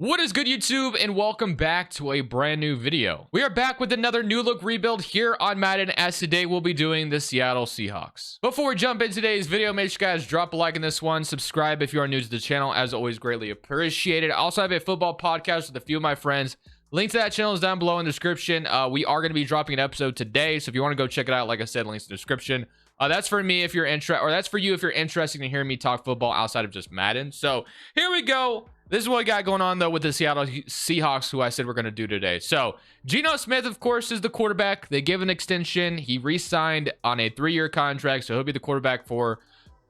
What is good, YouTube, and welcome back to a brand new video. We are back with another new look rebuild here on Madden, as today we'll be doing the Seattle Seahawks. Before we jump into today's video, make sure you guys drop a like on this one, subscribe if you are new to the channel, as always, greatly appreciated. I also have a football podcast with a few of my friends. Link to that channel is down below in the description. We are going to be dropping an episode today, so if you want to go check it out, like I said, links in the description. That's for me if you're interested, or that's for you if you're interested in hearing me talk football outside of just Madden. So here we go. This is what we got going on, though, with the Seattle Seahawks, who I said we're going to do today. So Geno Smith, of course, is the quarterback. They give an extension. He re-signed on a 3-year contract, so he'll be the quarterback for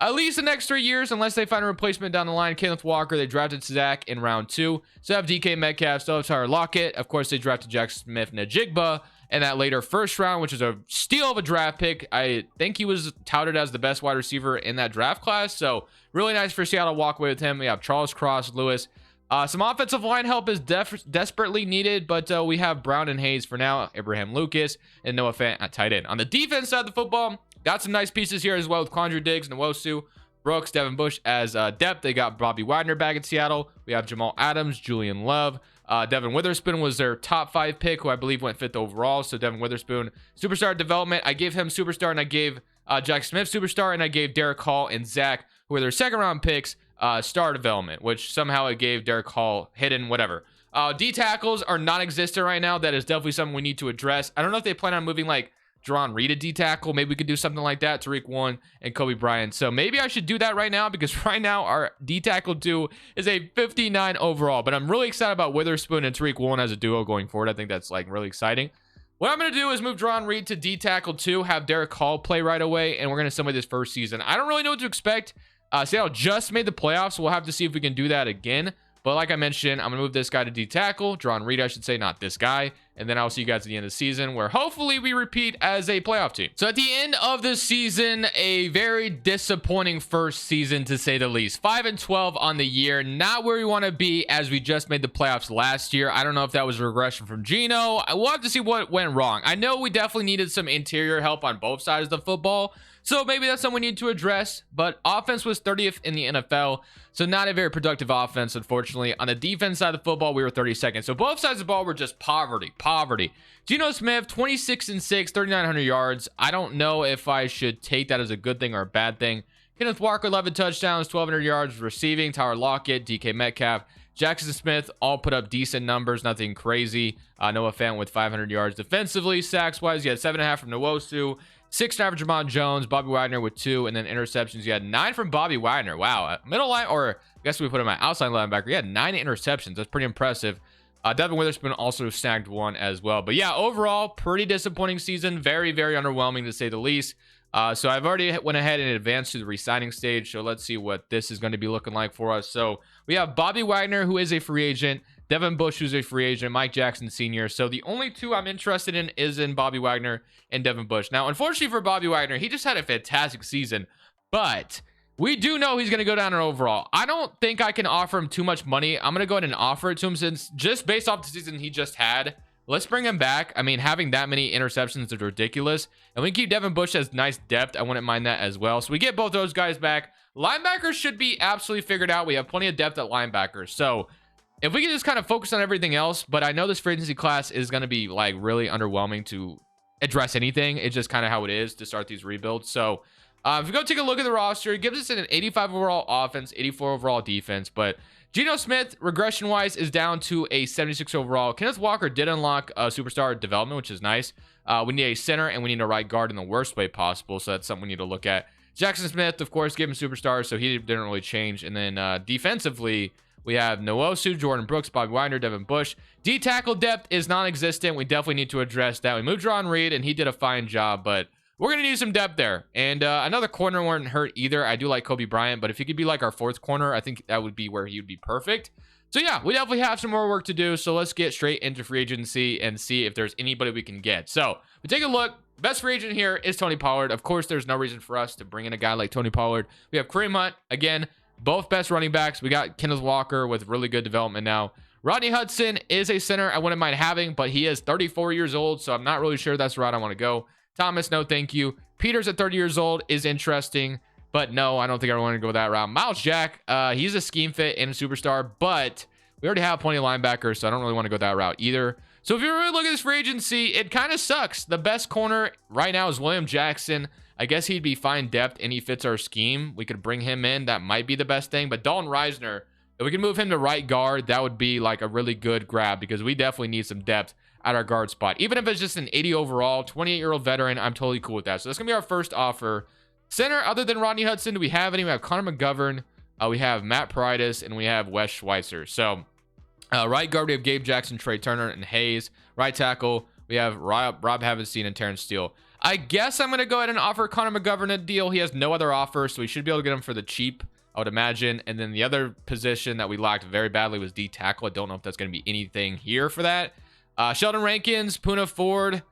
at least the next 3 years, unless they find a replacement down the line. Kenneth Walker, they drafted Zach in round 2. So have DK Metcalf, still have Tyler Lockett. Of course, they drafted jaxson-smith Najigba in that later first round, which is a steal of a draft pick. I think he was touted as the best wide receiver in that draft class. So really nice for Seattle to walk away with him. We have Charles Cross, Lewis. Some offensive line help is desperately needed, but we have Brown and Hayes for now, Abraham Lucas, and Noah Fant at tight end. On the defense side of the football, got some nice pieces here as well with Quandre Diggs, Nwosu, Brooks, Devin Bush as depth. They got Bobby Wagner back in Seattle. We have Jamal Adams, Julian Love. Devin Witherspoon was their top 5 pick, who I believe went 5th overall. So Devin Witherspoon, superstar development. I gave him superstar, and I gave jaxson-smith superstar, and I gave Derek Hall and Zach, who were their second round picks, star development, which somehow it gave Derek Hall hidden, whatever. D tackles are non-existent right now. That is definitely something we need to address. I don't know if they plan on moving like Jaron Reed a D tackle. Maybe we could do something like that. Tariq Woolen and Kobe Bryant. So maybe I should do that right now, because right now our D tackle 2 is a 59 overall. But I'm really excited about Witherspoon and Tariq Woolen as a duo going forward. I think that's like really exciting. What I'm going to do is move Jaron Reed to D tackle 2, have Derek Hall play right away, and we're going to assemble this first season. I don't really know what to expect. Seattle just made the playoffs, so we'll have to see if we can do that again. But like I mentioned, I'm going to move this guy to D tackle, Jaron Reed, I should say, not this guy. And then I'll see you guys at the end of the season, where hopefully we repeat as a playoff team. So at the end of the season, a very disappointing first season, to say the least. 5-12 on the year, not where we want to be, as we just made the playoffs last year. I don't know if that was a regression from Geno. We'll have to see what went wrong. I know we definitely needed some interior help on both sides of the football, so maybe that's something we need to address. But offense was 30th in the NFL, so not a very productive offense, unfortunately. On the defense side of the football, we were 32nd. So both sides of the ball were just poverty. Geno Smith, 26-6, 3,900 yards. I don't know if I should take that as a good thing or a bad thing. Kenneth Walker, 11 touchdowns, 1,200 yards receiving. Tyler Lockett, DK Metcalf, jaxson-smith all put up decent numbers, nothing crazy. Noah Fant with 500 yards defensively. Sacks-wise, you had 7.5 from Nwosu, 6.5 from Jamon Jones, Bobby Wagner with 2, and then interceptions. You had 9 from Bobby Wagner. Wow. Middle line, or I guess we put him at outside linebacker. He had 9 interceptions. That's pretty impressive. Devin Witherspoon also snagged 1 as well. But yeah, overall, pretty disappointing season. Very, very underwhelming, to say the least. So I've already went ahead and advanced to the re-signing stage. So let's see what this is going to be looking like for us. So we have Bobby Wagner, who is a free agent. Devin Bush, who's a free agent. Mike Jackson Sr. So the only 2 I'm interested in is in Bobby Wagner and Devin Bush. Now, unfortunately for Bobby Wagner, he just had a fantastic season. But we do know he's going to go down in overall. I don't think I can offer him too much money. I'm going to go ahead and offer it to him, since just based off the season he just had, let's bring him back. I mean, having that many interceptions is ridiculous. And we keep Devin Bush as nice depth. I wouldn't mind that as well. So we get both those guys back. Linebackers should be absolutely figured out. We have plenty of depth at linebackers. So if we can just kind of focus on everything else, but I know this free agency class is going to be like really underwhelming to address anything. It's just kind of how it is to start these rebuilds. So if we go take a look at the roster, it gives us an 85 overall offense, 84 overall defense. But Geno Smith, regression-wise, is down to a 76 overall. Kenneth Walker did unlock a superstar development, which is nice. We need a center, and we need a right guard in the worst way possible. So that's something we need to look at. jaxson-smith, of course, gave him superstar, so he didn't really change. And then defensively, we have Nwosu, Jordan Brooks, Bobby Wagner, Devin Bush. D tackle depth is non-existent. We definitely need to address that. We moved Jaron Reed, and he did a fine job, but we're going to need some depth there. And another corner wouldn't hurt either. I do like Kobe Bryant, but if he could be like our 4th corner, I think that would be where he would be perfect. So yeah, we definitely have some more work to do. So let's get straight into free agency and see if there's anybody we can get. So we take a look. Best free agent here is Tony Pollard. Of course, there's no reason for us to bring in a guy like Tony Pollard. We have Kareem Hunt, again, both best running backs. We got Kenneth Walker with really good development now. Rodney Hudson is a center I wouldn't mind having, but he is 34 years old, so I'm not really sure that's the route I want to go. Thomas, no thank you. Peters at 30 years old is interesting, but no, I don't think I want to go that route. Miles Jack, he's a scheme fit and a superstar, but We already have plenty of linebackers, so I don't really want to go that route either. So if you really look at this free agency, it kind of sucks. The best corner right now is William Jackson. I guess he'd be fine depth and he fits our scheme. We could bring him in. That might be the best thing. But Dalton Reisner, if we can move him to right guard, that would be like a really good grab because we definitely need some depth at our guard spot. Even if it's just an 80 overall, 28-year-old veteran, I'm totally cool with that. So that's going to be our first offer. Center, other than Rodney Hudson, do we have any? We have Connor McGovern. We have Matt Paradis, and we have Wes Schweitzer. So right guard, we have Gabe Jackson, Trey Turner, and Hayes. Right tackle, we have Rob Havenstein and Terrence Steele. I guess I'm going to go ahead and offer Connor McGovern a deal. He has no other offer, so we should be able to get him for the cheap, I would imagine. And then the other position that we lacked very badly was D tackle. I don't know if that's going to be anything here for that. Sheldon Rankins, Poona Ford.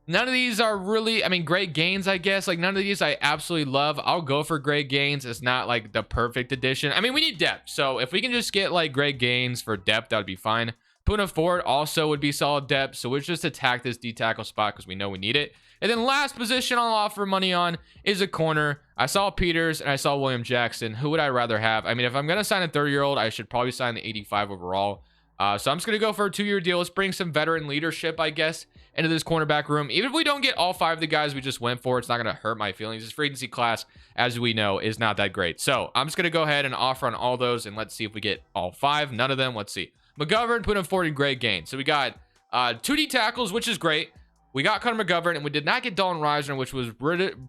None of these are really, I mean, great gains, I guess. Like, none of these I absolutely love. I'll go for great gains. It's not, like, the perfect addition. I mean, we need depth. So, if we can just get, like, great gains for depth, that would be fine. Poona Ford also would be solid depth. So, we'll just attack this D-tackle spot because we know we need it. And then last position I'll offer money on is a corner. I saw Peters and I saw William Jackson. Who would I rather have? I mean, if I'm going to sign a 30-year-old, I should probably sign the 85 overall. So I'm just going to go for a 2-year deal. Let's bring some veteran leadership, I guess, into this cornerback room. Even if we don't get all 5 of the guys we just went for, it's not going to hurt my feelings. This free agency class, as we know, is not that great. So I'm just going to go ahead and offer on all those, and let's see if we get all 5. None of them. Let's see. McGovern, put him 40 great gain. So we got 2D tackles, which is great. We got Connor McGovern, and we did not get Dalton Reisner, which was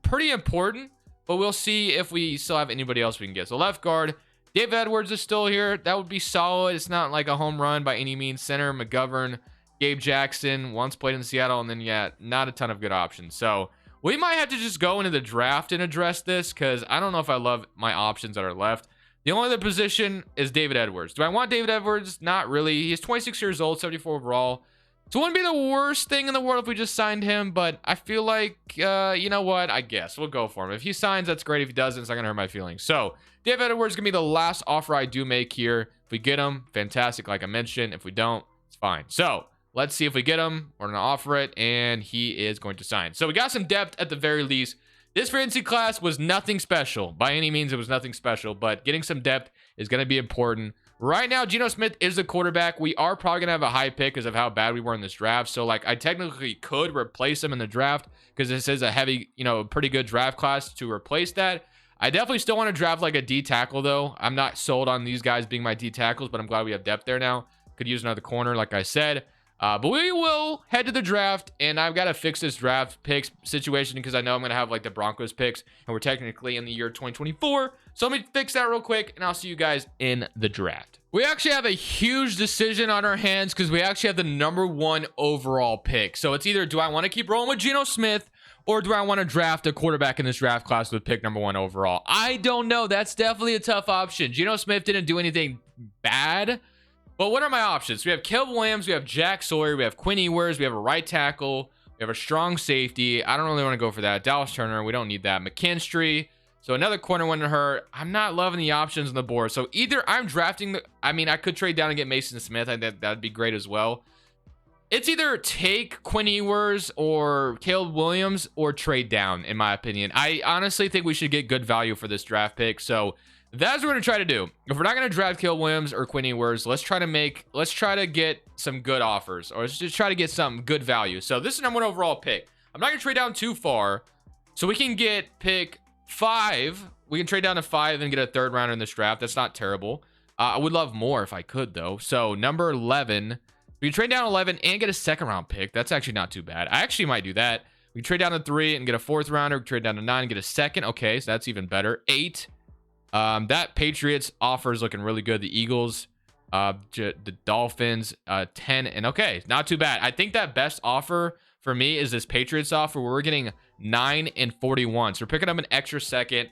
pretty important, but we'll see if we still have anybody else we can get. So left guard, Dave Edwards is still here. That would be solid. It's not like a home run by any means. Center, McGovern, Gabe Jackson, once played in Seattle, and then, yeah, not a ton of good options. So we might have to just go into the draft and address this because I don't know if I love my options that are left. The only other position is David Edwards. Do I want David Edwards? Not really. He's 26 years old, 74 overall. So it wouldn't be the worst thing in the world if we just signed him, but I feel like, you know what? I guess we'll go for him. If he signs, that's great. If he doesn't, it's not going to hurt my feelings. So David Edwards is going to be the last offer I do make here. If we get him, fantastic, like I mentioned. If we don't, it's fine. So let's see if we get him. We're going to offer it, and he is going to sign. So we got some depth at the very least. This free agency class was nothing special. By any means, it was nothing special, but getting some depth is going to be important. Right now, Geno Smith is the quarterback. We are probably going to have a high pick because of how bad we were in this draft. So, like, I technically could replace him in the draft because this is a heavy, pretty good draft class to replace that. I definitely still want to draft, like, a D tackle, though. I'm not sold on these guys being my D tackles, but I'm glad we have depth there now. Could use another corner, like I said. But we will head to the draft, and I've got to fix this draft picks situation because I know I'm going to have, like, the Broncos picks, and we're technically in the year 2024. So let me fix that real quick, and I'll see you guys in the draft. We actually have a huge decision on our hands because we actually have the #1 overall pick. So it's either do I want to keep rolling with Geno Smith or do I want to draft a quarterback in this draft class with pick #1 overall? I don't know. That's definitely a tough option. Geno Smith didn't do anything bad. But what are my options? We have Caleb Williams, we have Jack Sawyer, we have Quinn Ewers, we have a right tackle, we have a strong safety. I don't really want to go for that. Dallas Turner, we don't need that. McKinstry, so another corner wouldn't hurt. I'm not loving the options on the board. So either I'm drafting, I could trade down and get Mason Smith. I think that'd be great as well. It's either take Quinn Ewers or Caleb Williams or trade down, in my opinion. I honestly think we should get good value for this draft pick. So that's what we're going to try to do. If we're not going to draft Caleb Williams or Quinn Ewers, let's try to get some good offers, or let's just try to get some good value. So this is #1 overall pick. I'm not going to trade down too far. So we can get pick 5. We can trade down to 5 and get a 3rd rounder in this draft. That's not terrible. I would love more if I could, though. So number 11, we can trade down 11 and get a 2nd round pick. That's actually not too bad. I actually might do that. We can trade down to 3 and get a 4th rounder. We can trade down to 9 and get a 2nd. Okay, so that's even better. 8. That Patriots offer is looking really good. The Eagles, the Dolphins, 10, and okay, not too bad. I think that best offer for me is this Patriots offer where we're getting 9 and 41. So we're picking up an extra 2nd.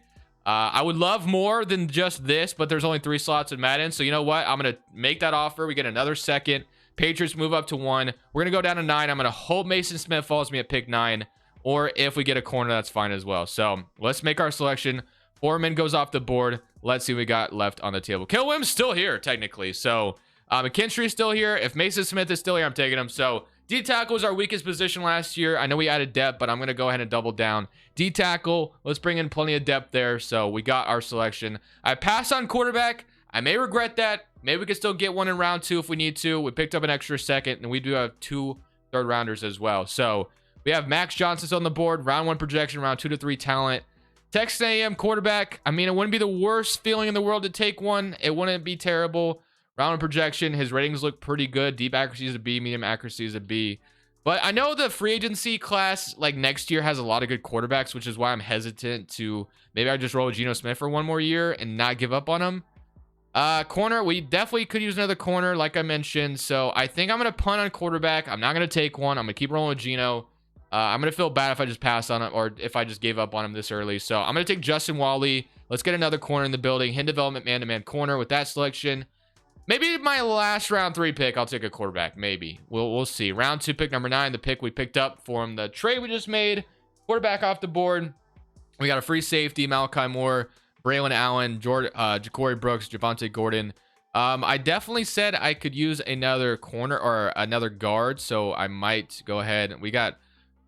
I would love more than just this, but there's only 3 slots in Madden. So you know what? I'm going to make that offer. We get another 2nd. Patriots move up to 1. We're going to go down to 9. I'm going to hope Mason Smith follows me at pick 9, or if we get a corner, that's fine as well. So let's make our selection. Foreman goes off the board. Let's see what we got left on the table. Caleb Williams still here, technically. So McKinstry is still here. If Mason Smith is still here, I'm taking him. So D tackle was our weakest position last year. I know we added depth, but I'm going to go ahead and double down. D tackle, let's bring in plenty of depth there. So we got our selection. I passed on quarterback. I may regret that. Maybe we could still get one in round 2 if we need to. We picked up an extra second, and we do have 2 third rounders as well. So we have Max Johnson's on the board, round 1 projection, round 2 to 3 talent. Texas A&M quarterback. I mean, it wouldn't be the worst feeling in the world to take one. It wouldn't be terrible. Round 1 projection, his ratings look pretty good. Deep accuracy is a B, medium accuracy is a B. But I know the free agency class like next year has a lot of good quarterbacks, which is why I'm hesitant to maybe I just roll with Geno Smith for one more year and not give up on him. Corner, we definitely could use another corner, like I mentioned. So I think I'm going to punt on quarterback. I'm not going to take one. I'm going to keep rolling with Geno. I'm going to feel bad if I just pass on him or if I just gave up on him this early. So I'm going to take Justin Wally. Let's get another corner in the building. Hidden development, man-to-man corner with that selection. Maybe my last round 3 pick, I'll take a quarterback. Maybe. We'll see. Round 2 pick number 9, the pick we picked up from the trade we just made. Quarterback off the board. We got a free safety, Malachi Moore, Braylon Allen, Ja'Cory Brooks, Javonte Gordon. I definitely said I could use another corner or another guard, so I might go ahead. We got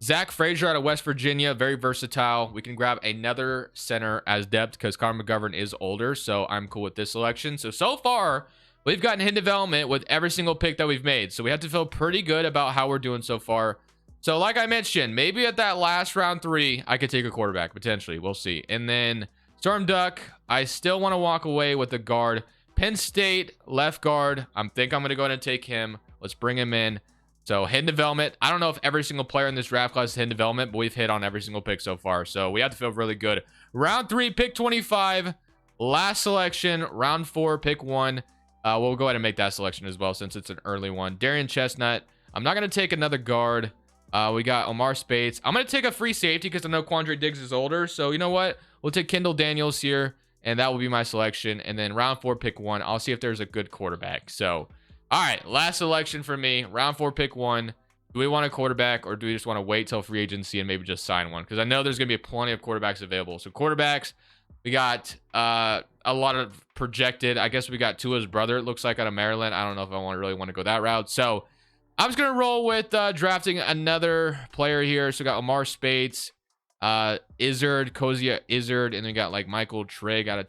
Zach Frazier out of West Virginia, very versatile. We can grab another center as depth because Connor McGovern is older, so I'm cool with this selection. So far, we've gotten hidden development with every single pick that we've made, so we have to feel pretty good about how we're doing so far. So like I mentioned, maybe at that last round 3, I could take a quarterback, potentially. We'll see. And then Storm Duck, I still want to walk away with the guard. Penn State, left guard. I think I'm going to go ahead and take him. Let's bring him in. So hidden development. I don't know if every single player in this draft class is hidden development, but we've hit on every single pick so far. So we have to feel really good. Round 3, pick 25. Last selection, round 4, pick 1. We'll go ahead and make that selection as well since it's an early one. Darian Chestnut. I'm not going to take another guard. We got Omar Spates. I'm going to take a free safety because I know Quandre Diggs is older. So you know what? We'll take Kendall Daniels here, and that will be my selection. And then round 4, pick 1. I'll see if there's a good quarterback. So, all right, last selection for me. Round 4, pick 1. Do we want a quarterback, or do we just want to wait till free agency and maybe just sign one? Because I know there's going to be plenty of quarterbacks available. So quarterbacks, we got a lot of projected. I guess we got Tua's brother, it looks like, out of Maryland. I don't know if I really want to go that route. So I'm just going to roll with drafting another player here. So we got Omar Spates, Izzard, Kozia Izzard, and then we got like Michael Trigg out of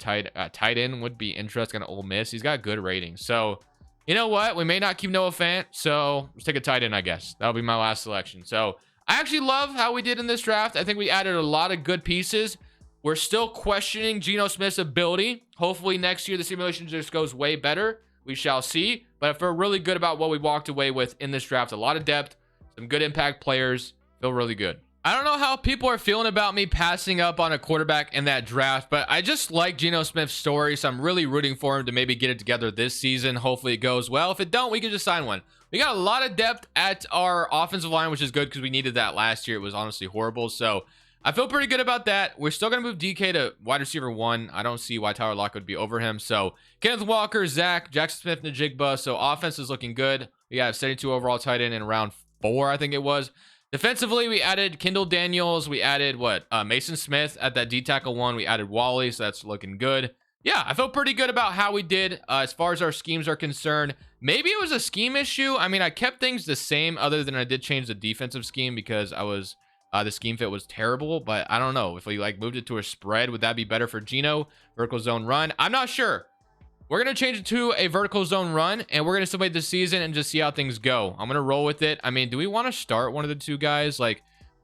tight end. Would be interesting on Ole Miss. He's got good ratings. So you know what? We may not keep Noah Fant, so let's take a tight end, I guess. That'll be my last selection. So I actually love how we did in this draft. I think we added a lot of good pieces. We're still questioning Geno Smith's ability. Hopefully next year the simulation just goes way better. We shall see. But I feel really good about what we walked away with in this draft. A lot of depth, some good impact players. Feel really good. I don't know how people are feeling about me passing up on a quarterback in that draft, but I just like Geno Smith's story, so I'm really rooting for him to maybe get it together this season. Hopefully it goes well. If it don't, we can just sign one. We got a lot of depth at our offensive line, which is good because we needed that last year. It was honestly horrible, so I feel pretty good about that. We're still going to move DK to wide receiver 1. I don't see why Tyler Lockett would be over him. So Kenneth Walker, Zach, Jaxson-Smith, Najigba. So offense is looking good. We have 72 overall tight end in round 4, I think it was. Defensively, we added Kendall Daniels. We added Mason Smith at that D tackle 1. We added Wally, so that's looking good. Yeah, I felt pretty good about how we did as far as our schemes are concerned. Maybe it was a scheme issue. I mean, I kept things the same other than I did change the defensive scheme because the scheme fit was terrible. But I don't know if we moved it to a spread. Would that be better for Geno? Vertical zone run? I'm not sure. We're going to change it to a vertical zone run, and we're going to still wait this season and just see how things go. I'm going to roll with it. I mean, do we want to start one of the two guys?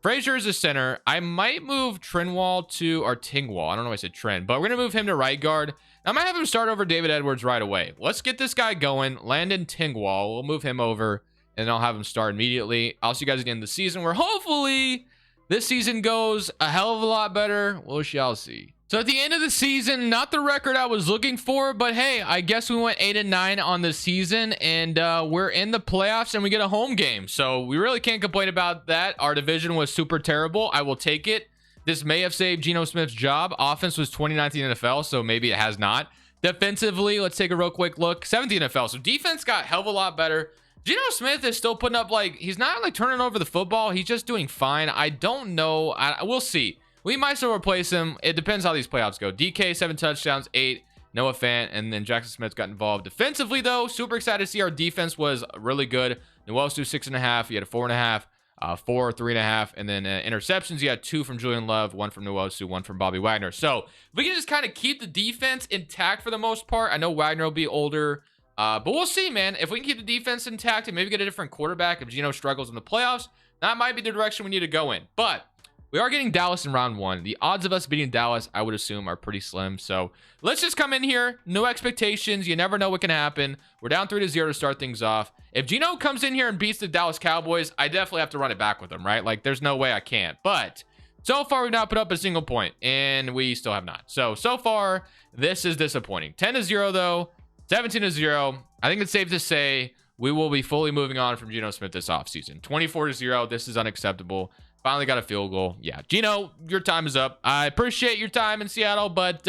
Frazier is a center. I might move Trinwall or Tingwall. I don't know why I said Trin, but we're going to move him to right guard. I might have him start over David Edwards right away. Let's get this guy going. Landon Tingwall. We'll move him over, and I'll have him start immediately. I'll see you guys at the end of the season where hopefully this season goes a hell of a lot better. We shall see. So at the end of the season, not the record I was looking for, but hey, I guess we went 8-9 on the season, and we're in the playoffs and we get a home game. So we really can't complain about that. Our division was super terrible. I will take it. This may have saved Geno Smith's job. Offense was 29th in the NFL, so maybe it has not. Defensively, let's take a real quick look. 7th in the NFL, so defense got a hell of a lot better. Geno Smith is still putting up, he's not turning over the football. He's just doing fine. I don't know. We'll see. We might still replace him. It depends how these playoffs go. DK, 7 touchdowns, 8. Noah Fant, and then Jaxson-Smith got involved. Defensively, though, super excited to see our defense was really good. Noel Stu, 6.5. He had a 4.5. 4, 3.5, and then interceptions. You had 2 from Julian Love, 1 from Nwosu, 1 from Bobby Wagner. So if we can just kind of keep the defense intact for the most part. I know Wagner will be older, but we'll see, man. If we can keep the defense intact and maybe get a different quarterback if Geno struggles in the playoffs, that might be the direction we need to go in. But we are getting Dallas in round 1. The odds of us beating Dallas, I would assume, are pretty slim. So let's just come in here. No expectations. You never know what can happen. We're down 3-0 to start things off. If Geno comes in here and beats the Dallas Cowboys, I definitely have to run it back with him, right? Like, there's no way I can't. But so far, we've not put up a single point, and we still have not. So far, this is disappointing. 10-0, though. 17-0. I think it's safe to say we will be fully moving on from Geno Smith this offseason. 24-0. This is unacceptable. Finally got a field goal. Yeah, Geno, your time is up. I appreciate your time in Seattle, but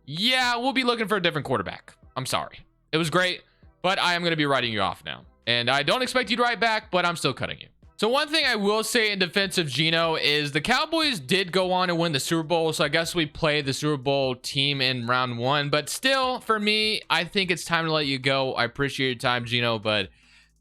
yeah, we'll be looking for a different quarterback. I'm sorry. It was great, but I am going to be writing you off now. And I don't expect you to write back, but I'm still cutting you. So one thing I will say in defense of Geno is the Cowboys did go on to win the Super Bowl. So I guess we played the Super Bowl team in round 1. But still, for me, I think it's time to let you go. I appreciate your time, Geno, but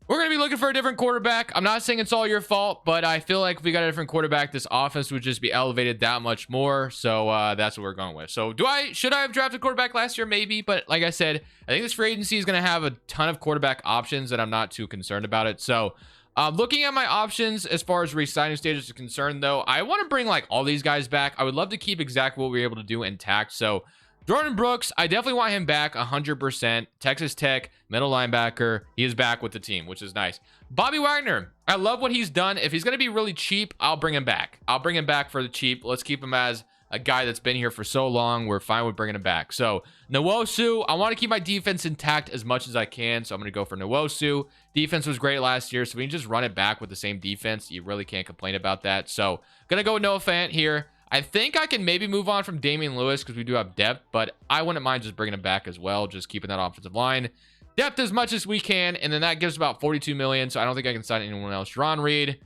we're going to be looking for a different quarterback. I'm not saying it's all your fault, but I feel like if we got a different quarterback, this offense would just be elevated that much more. So that's what we're going with. So should I have drafted quarterback last year? Maybe. But like I said, I think this free agency is going to have a ton of quarterback options and I'm not too concerned about it. So looking at my options as far as re-signing stages is concerned, though, I want to bring like all these guys back. I would love to keep exactly what we were able to do intact. So Jordan Brooks, I definitely want him back 100%. Texas Tech, middle linebacker. He is back with the team, which is nice. Bobby Wagner, I love what he's done. If he's going to be really cheap, I'll bring him back. I'll bring him back for the cheap. Let's keep him as a guy that's been here for so long. We're fine with bringing him back. So Nwosu, I want to keep my defense intact as much as I can. So I'm going to go for Nwosu. Defense was great last year, so we can just run it back with the same defense. You really can't complain about that. So going to go with Noah Fant here. I think I can maybe move on from Damian Lewis because we do have depth, but I wouldn't mind just bringing him back as well, just keeping that offensive line depth as much as we can, and then that gives about $42 million, so I don't think I can sign anyone else. Ron Reed,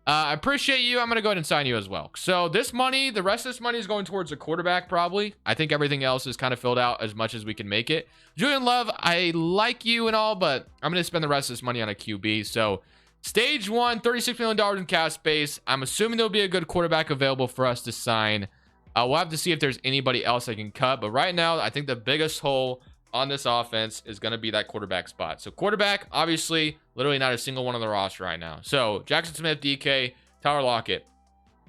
I appreciate you. I'm going to go ahead and sign you as well. So this money, the rest of this money is going towards a quarterback probably. I think everything else is kind of filled out as much as we can make it. Julian Love, I like you and all, but I'm going to spend the rest of this money on a QB, so Stage 1, $36 million in cap space. I'm assuming there'll be a good quarterback available for us to sign. We'll have to see if there's anybody else I can cut. But right now, I think the biggest hole on this offense is going to be that quarterback spot. So quarterback, obviously, literally not a single one on the roster right now. So Jaxson-Smith, DK, Tyler Lockett.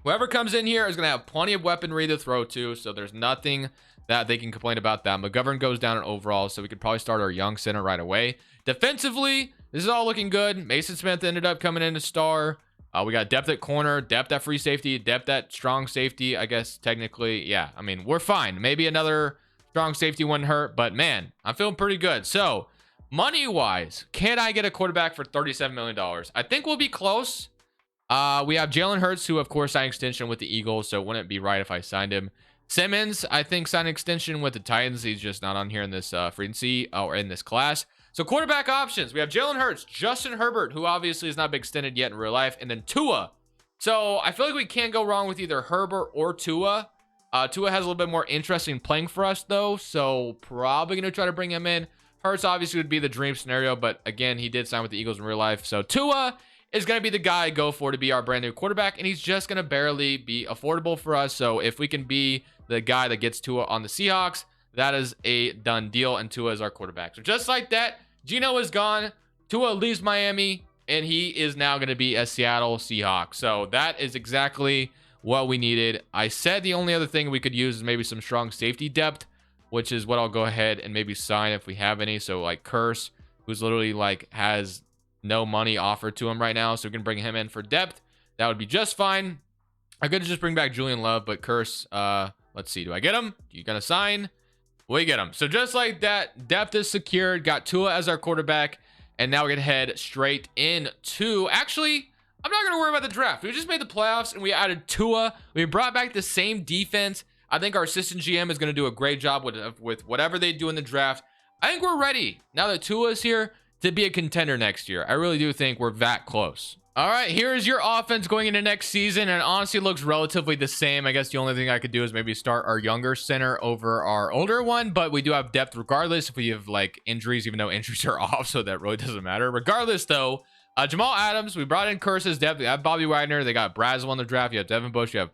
Whoever comes in here is going to have plenty of weaponry to throw to. So there's nothing that they can complain about that. McGovern goes down in overall, so we could probably start our young center right away. Defensively, this is all looking good. Mason Smith ended up coming in to star. We got depth at corner, depth at free safety, depth at strong safety, I guess, technically. Yeah, I mean, we're fine. Maybe another strong safety wouldn't hurt, but man, I'm feeling pretty good. So, money-wise, can I get a quarterback for $37 million? I think we'll be close. We have Jalen Hurts, who, of course, signed extension with the Eagles, so it wouldn't be right if I signed him. Simmons, I think, signed an extension with the Titans. He's just not on here in this free agency or in this class. So quarterback options, we have Jalen Hurts, Justin Herbert, who obviously is not been extended yet in real life, and then Tua. So I feel like we can't go wrong with either Herbert or Tua. Tua has a little bit more interesting playing for us, though, so probably going to try to bring him in. Hurts obviously would be the dream scenario, but again, he did sign with the Eagles in real life. So Tua is going to be the guy I go for to be our brand new quarterback, and he's just going to barely be affordable for us. So if we can be the guy that gets Tua on the Seahawks, that is a done deal, and Tua is our quarterback. So just like that, Geno is gone. Tua leaves Miami, and he is now going to be a Seattle Seahawks. So that is exactly what we needed. I said the only other thing we could use is maybe some strong safety depth, which is what I'll go ahead and maybe sign if we have any. So like Curse, who's literally like has no money offered to him right now, so we can bring him in for depth. That would be just fine. I could just bring back Julian Love, but Curse, let's see. Do I get him? You gonna sign? We get him. So just like that, depth is secured. Got Tua as our quarterback. And now we're going to head straight into... Actually, I'm not going to worry about the draft. We just made the playoffs and we added Tua. We brought back the same defense. I think our assistant GM is going to do a great job with whatever they do in the draft. I think we're ready, now that Tua is here, to be a contender next year. I really do think we're that close. All right, here is your offense going into next season, and honestly looks relatively the same. I guess the only thing I could do is maybe start our younger center over our older one, but we do have depth regardless if we have like injuries, even though injuries are off, so that really doesn't matter. Regardless, though, Jamal Adams, we brought in Curses depth. They have Bobby Wagner. They got Brazel on the draft. You have Devin Bush. You have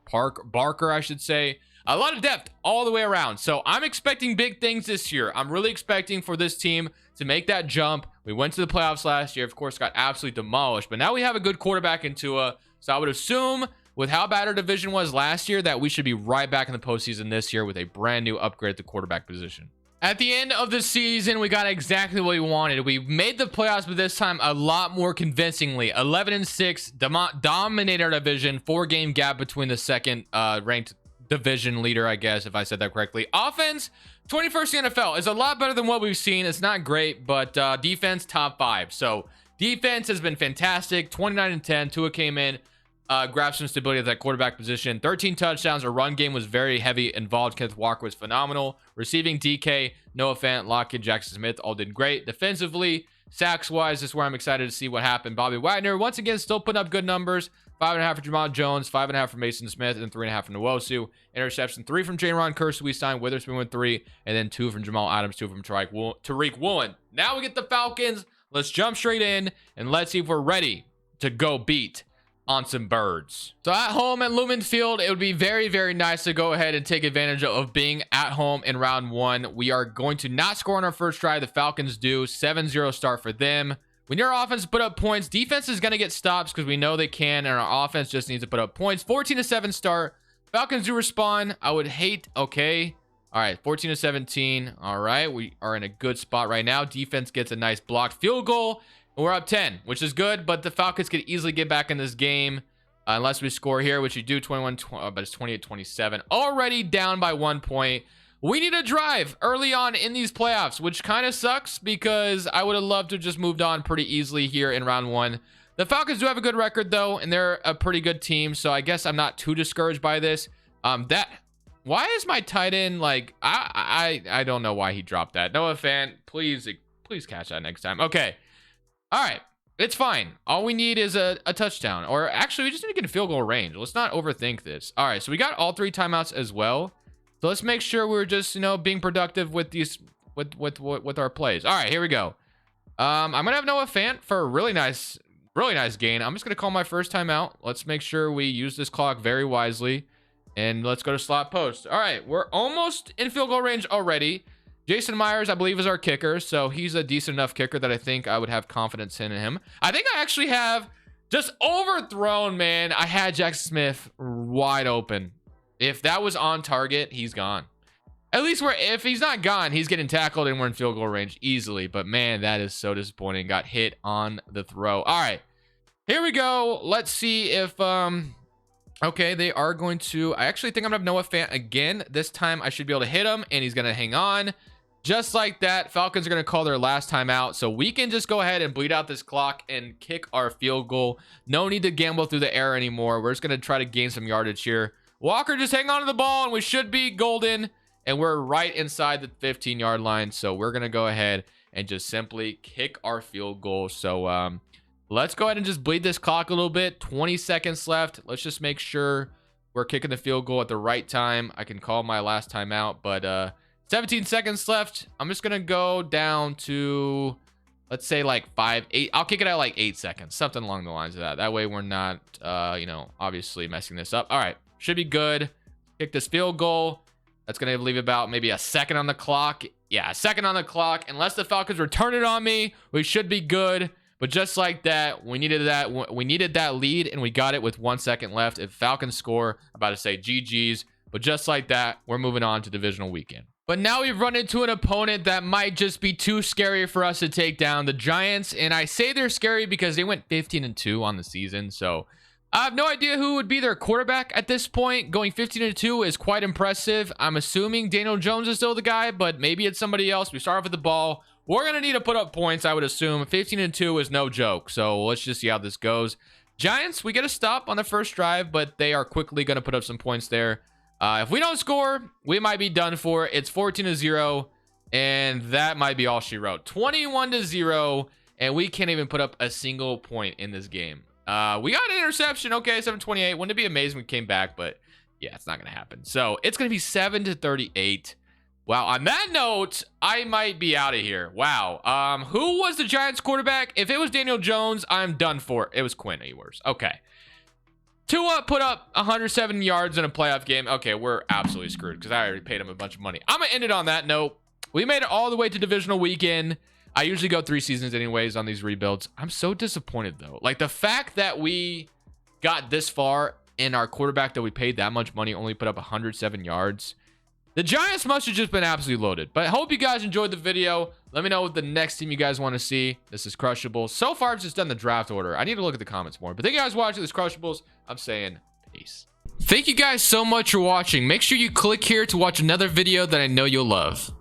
Barker, I should say. A lot of depth all the way around. So I'm expecting big things this year. I'm really expecting for this team to make that jump. We went to the playoffs last year. Of course, got absolutely demolished. But now we have a good quarterback in Tua. So I would assume with how bad our division was last year that we should be right back in the postseason this year with a brand new upgrade at the quarterback position. At the end of the season, we got exactly what we wanted. We made the playoffs, but this time a lot more convincingly. 11-6, dominated our division. 4-game gap between the second ranked division leader, I guess, if I said that correctly. Offense, 21st in the NFL, is a lot better than what we've seen. It's not great, but defense, top 5. So defense has been fantastic. 29-10. Tua came in. Grabbed some stability at that quarterback position. 13 touchdowns. Our run game was very heavy involved. Kenneth Walker was phenomenal. Receiving, DK, Noah Fant, Lockett, jaxson-smith all did great. Defensively, sacks-wise, this is where I'm excited to see what happened. Bobby Wagner, once again, still putting up good numbers. 5.5 for Jamal Jones, 5.5 for Mason Smith, and 3.5 for Nwosu. Interception, 3 from J-Ron Curse. We signed Witherspoon with 3, and then 2 from Jamal Adams, 2 from Tariq Woolen. Now we get the Falcons. Let's jump straight in, and let's see if we're ready to go beat on some birds. So at home at Lumen Field, it would be very, very nice to go ahead and take advantage of being at home in round 1. We are going to not score on our first drive. The Falcons do. 7-0 start for them. When your offense put up points, defense is going to get stops because we know they can, and our offense just needs to put up points. 14-7 start. Falcons do respond. I would hate. Okay. All right. 14-17. All right. We are in a good spot right now. Defense gets a nice blocked field goal. We're up 10, which is good, but the Falcons could easily get back in this game unless we score here, which we do 21-20, but it's 28-27. Already down by 1 point. We need a drive early on in these playoffs, which kind of sucks because I would have loved to just moved on pretty easily here in round 1. The Falcons do have a good record, though, and they're a pretty good team, so I guess I'm not too discouraged by this. Why is my tight end, like, I don't know why he dropped that. Noah Fant, please catch that next time. Okay. All right, it's fine. All we need is a touchdown. Or actually, we just need to get in field goal range. Let's not overthink this. All right, so we got all 3 timeouts as well. So let's make sure we're just, being productive with these with our plays. All right, here we go. I'm gonna have Noah Fant for a really nice gain. I'm just gonna call my first timeout. Let's make sure we use this clock very wisely, and let's go to slot post. All right, we're almost in field goal range already. Jason Myers, I believe, is our kicker, so he's a decent enough kicker that I think I would have confidence in him. I think I actually have just overthrown, man. I had jaxson-smith wide open. If that was on target, he's gone. At least if he's not gone, he's getting tackled and we're in field goal range easily. But man, that is so disappointing. Got hit on the throw. All right, here we go. Let's see if okay, they are going to. I actually think I'm gonna have Noah Fant again. This time I should be able to hit him, and he's gonna hang on. Just like that, Falcons are going to call their last time out, so we can just go ahead and bleed out this clock and kick our field goal. No need to gamble through the air anymore. We're just going to try to gain some yardage here. Walker, just hang on to the ball, and we should be golden, and we're right inside the 15-yard line, so we're going to go ahead and just simply kick our field goal. So let's go ahead and just bleed this clock a little bit. 20 seconds left. Let's just make sure we're kicking the field goal at the right time. I can call my last time out, but 17 seconds left. I'm just going to go down to, let's say, like 8. I'll kick it at like 8 seconds. Something along the lines of that. That way we're not, obviously messing this up. All right. Should be good. Kick this field goal. That's going to leave about maybe a second on the clock. Yeah, a second on the clock. Unless the Falcons return it on me, we should be good. But just like that, we needed that lead, and we got it with 1 second left. If Falcons score, I'm about to say GG's. But just like that, we're moving on to divisional weekend. But now we've run into an opponent that might just be too scary for us to take down, the Giants. And I say they're scary because they went 15-2 on the season. So I have no idea who would be their quarterback at this point. Going 15-2 is quite impressive. I'm assuming Daniel Jones is still the guy, but maybe it's somebody else. We start off with the ball. We're going to need to put up points, I would assume. 15-2 is no joke. So let's just see how this goes. Giants, we get a stop on the first drive, but they are quickly going to put up some points there. If we don't score, we might be done for. It's 14-0, and that might be all she wrote. 21-0, and we can't even put up a single point in this game. We got an interception. Okay, 7-28. Wouldn't it be amazing if we came back? But yeah, it's not going to happen. So it's going to be 7-38. Wow, on that note, I might be out of here. Wow. Who was the Giants quarterback? If it was Daniel Jones, I'm done for. It was Quinn Ewers. Okay. Tua put up 107 yards in a playoff game. Okay, we're absolutely screwed because I already paid him a bunch of money. I'm going to end it on that note. We made it all the way to divisional weekend. I usually go 3 seasons anyways on these rebuilds. I'm so disappointed, though. Like, the fact that we got this far and our quarterback that we paid that much money only put up 107 yards. The Giants must have just been absolutely loaded. But I hope you guys enjoyed the video. Let me know what the next team you guys want to see. This is Crushables. So far, I've just done the draft order. I need to look at the comments more. But thank you guys for watching this Crushables. I'm saying peace. Thank you guys so much for watching. Make sure you click here to watch another video that I know you'll love.